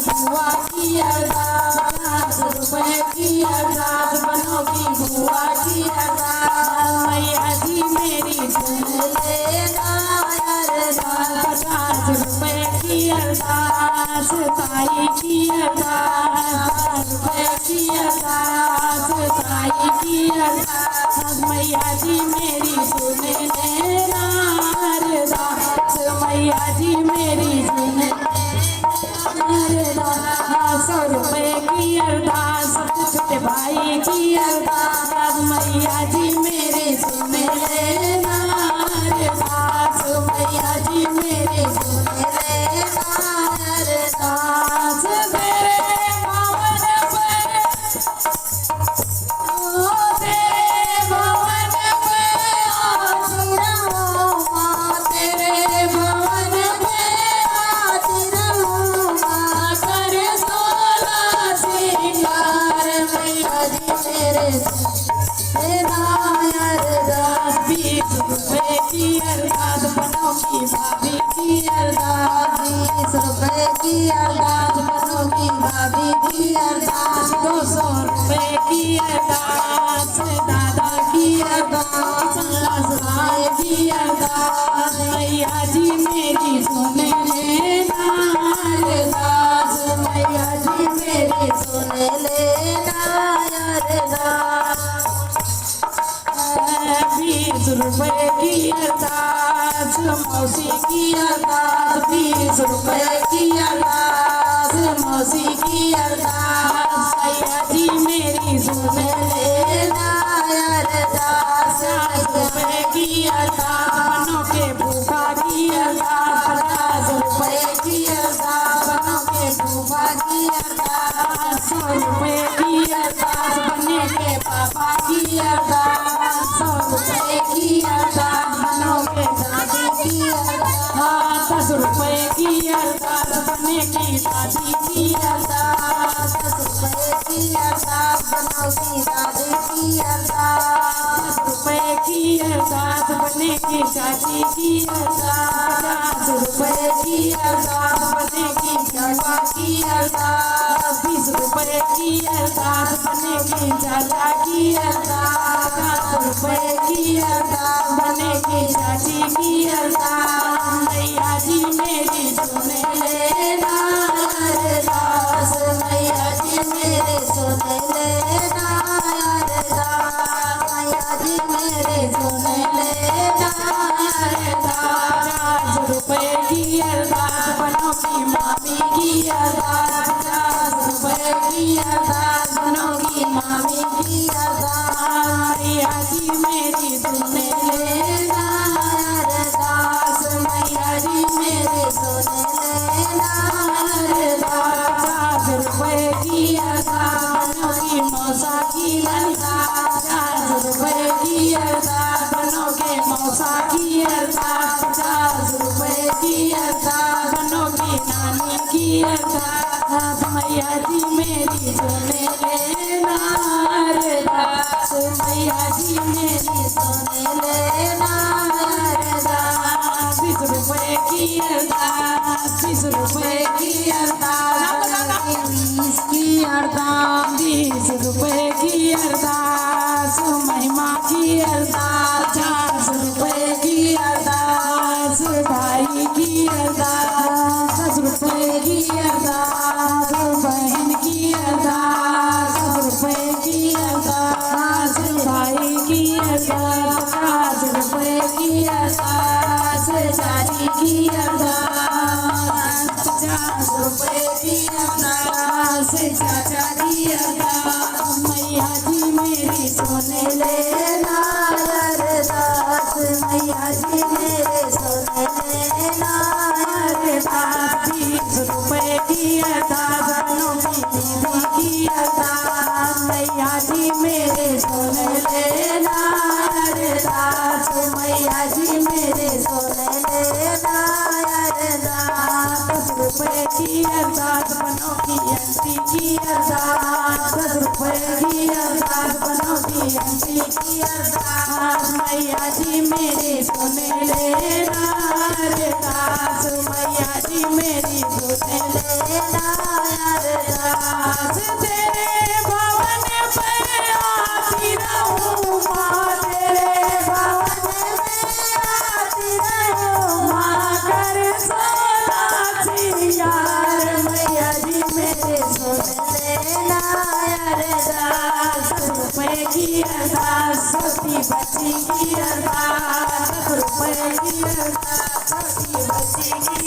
बुआ की अरदास, 50 रुपए की अरदास बनोगी बुआ की अरदास। मैया जी मेरी सुन लेना अरदास, 50 रुपए की अरदास ताई की अरदास, 50 रुपए की अरदास ताई की अरदास। मैया जी मेरी सुन लेना अरदास, मैया जी मेरी सुन अरदास। 100 रुपए की अरदास छोटे भाई की अरदास, मैया जी मेरी सुन लेना अरदास, मैया जी मेरी सुन लेना अरदास। तेरे भवन पर तेरे भवन पे आती रहूं माँ, तेरे भवन पे आती रहूं माँ, कर 16 श्रृंगार मैया जी मेरे तेरा अरदास। 20 रुपए की अरदास बनोगी भाभी की अरदास, 20 रुपए की अरदास बनोगी भाभी की अरदास। 200 रुपए की अरदास दादा की अरदास, 50 की अरदास। मैया जी मेरी सुन लेना अरदास, मैया जी मेरी सुन लेना अरदास। 20 रुपए की अरदास मौसी की अरदास, 20 रुपए की अरदास मौसी की अरदास। मैया जी मेरी सुन लेना अरदास। 60 रुपए की अरदास बनोगे फूफा की अरदास, 50 रुपए की अरदास बनोगे फूफा की अरदास। 100 रुपए की अरदास बने के पापा की अरदास, 100 रुपए की अरदास बनोगे दादी की अरदास। 10 रुपए की अरदास बने की दादी की अरदास, 10 रुपए की अरदास बनोगी दादी की अरदास। 10 रुपए की अरदास बने की चाची की अरदास, 50 रुपए की अरदास बने की बुआ की अरदास। 20 रुपए की अरदास बने की चाचा की अरदास, 50 रुपए की अरदास बने की चाची की अरदास। मैया जी मेरी सुन लेना अरदास, मैया जी मेरी सुन लेना अरदास, मैया जी मेरी सुन लेना अरदास। 50 रुपए की अरदास बनोगी मामी की अरदास, 50 रुपए की अरदास बनोगी मामी की अरदास। मैया जी मेरी सुन लेना अरदास, मैया जी मेरी सुन लेना अरदास। 50 रुपए की अरदास बनोगी मौसा की अरदास, 50 रुपए की अरदास बनोगे मौसा की अरदास। 50 रुपए की अरदास बनोगी नानी की अरदास। मैया जी मेरी सुन लेना अरदास, मैया जी मेरी सुन लेना अरदास। 20 रुपए की अरदास, 20 रुपए की अरदास, 20 की अरदास, 20 रुपए की अरदास महिमा की अरदास। 50 रुपए की अरदास भाई की अरदास, 10 रुपए की अरदास बहन की अरदास, 10 रुपए की अरदास भाई की अरदास, 50 रुपए की अरदास चाची की अरदास, 50 रुपए की अरदास चाचा की अरदास। मैया जी मेरी सुन लेना अरदास, मैया जी मेरे सुन लेना अरदास। 20 रुपए की अरदास बनोगी दीदी की अरदास, मैया जी मेरे सुन लेना अरदास, मैया जी मेरे सुन लेना अरदास। 10 रुपए की अरदास बनोगी आंटी की अरदास, 10 रुपए की अरदास बनोगी आंटी की अरदास। मैया जी मेरी सुन लेना अरदास, मैया जी मेरी सुन लेना लेना अरदास 10 रुपए की अरदास छोटी बच्ची की अरदास 10 रुपए की अरदास छोटी बच्ची की